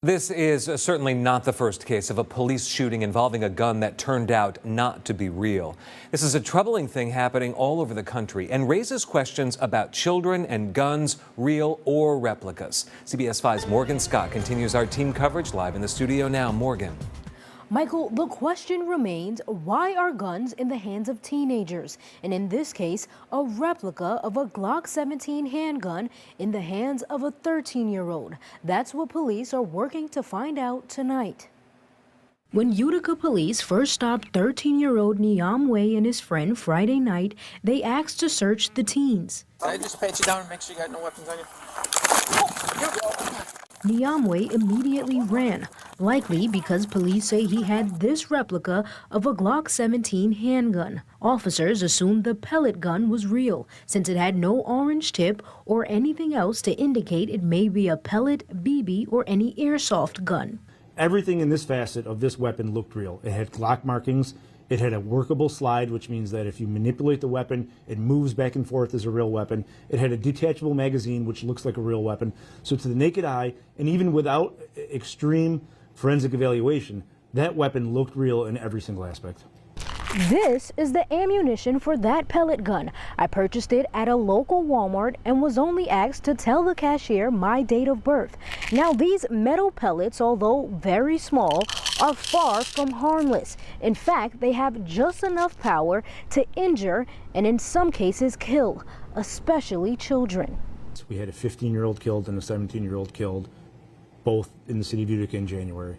This is certainly not the first case of a police shooting involving a gun that turned out not to be real. This is a troubling thing happening all over the country and raises questions about children and guns, real or replicas. CBS 5's Morgan Scott continues our team coverage live in the studio now. Morgan. Michael, the question remains, why are guns in the hands of teenagers? And in this case, a replica of a Glock 17 handgun in the hands of a 13-year-old. That's what police are working to find out tonight. When Utica police first stopped 13-year-old Nyah Mway and his friend Friday night, they asked to search the teens. I just pat you down and make sure you got no weapons on you. Nyah Mway immediately ran, likely because police say he had this replica of a Glock 17 handgun. Officers assumed the pellet gun was real, since it had no orange tip or anything else to indicate it may be a pellet, BB, or any airsoft gun. Everything in this facet of this weapon looked real. It had Glock markings. It had a workable slide, which means that if you manipulate the weapon, it moves back and forth as a real weapon. It had a detachable magazine, which looks like a real weapon. So to the naked eye, and even without extreme forensic evaluation, that weapon looked real in every single aspect. This is the ammunition for that pellet gun. I purchased it at a local Walmart and was only asked to tell the cashier my date of birth. Now, these metal pellets, although very small, are far from harmless. In fact, they have just enough power to injure and in some cases kill, especially children. We had a 15-year-old killed and a 17-year-old killed, both in the city of Utica in January.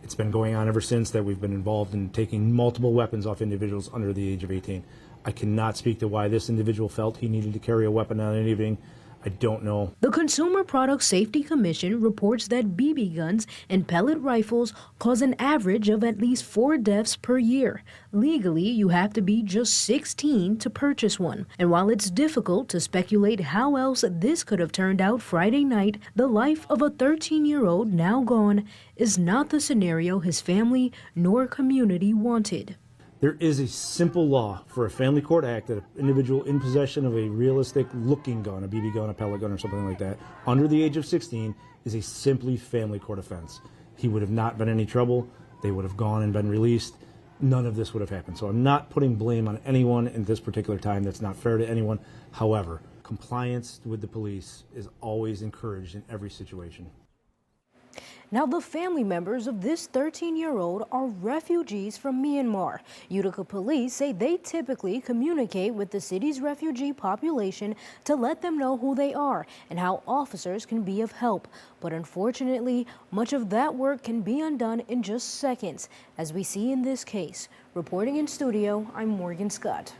It's been going on ever since that we've been involved in taking multiple weapons off individuals under the age of 18. I cannot speak to why this individual felt he needed to carry a weapon on an evening. I don't know. The Consumer Product Safety Commission reports that BB guns and pellet rifles cause an average of at least 4 deaths per year. Legally, you have to be just 16 to purchase one. And while it's difficult to speculate how else this could have turned out Friday night, the life of a 13-year-old now gone is not the scenario his family nor community wanted. There is a simple law for a family court act that an individual in possession of a realistic looking gun, a BB gun, a pellet gun, or something like that, under the age of 16 is a simply family court offense. He would have not been in any trouble. They would have gone and been released. None of this would have happened. So I'm not putting blame on anyone in this particular time. That's not fair to anyone. However, compliance with the police is always encouraged in every situation. Now, the family members of this 13-year-old are refugees from Myanmar. Utica police say they typically communicate with the city's refugee population to let them know who they are and how officers can be of help. But unfortunately, much of that work can be undone in just seconds, as we see in this case. Reporting in studio, I'm Morgan Scott.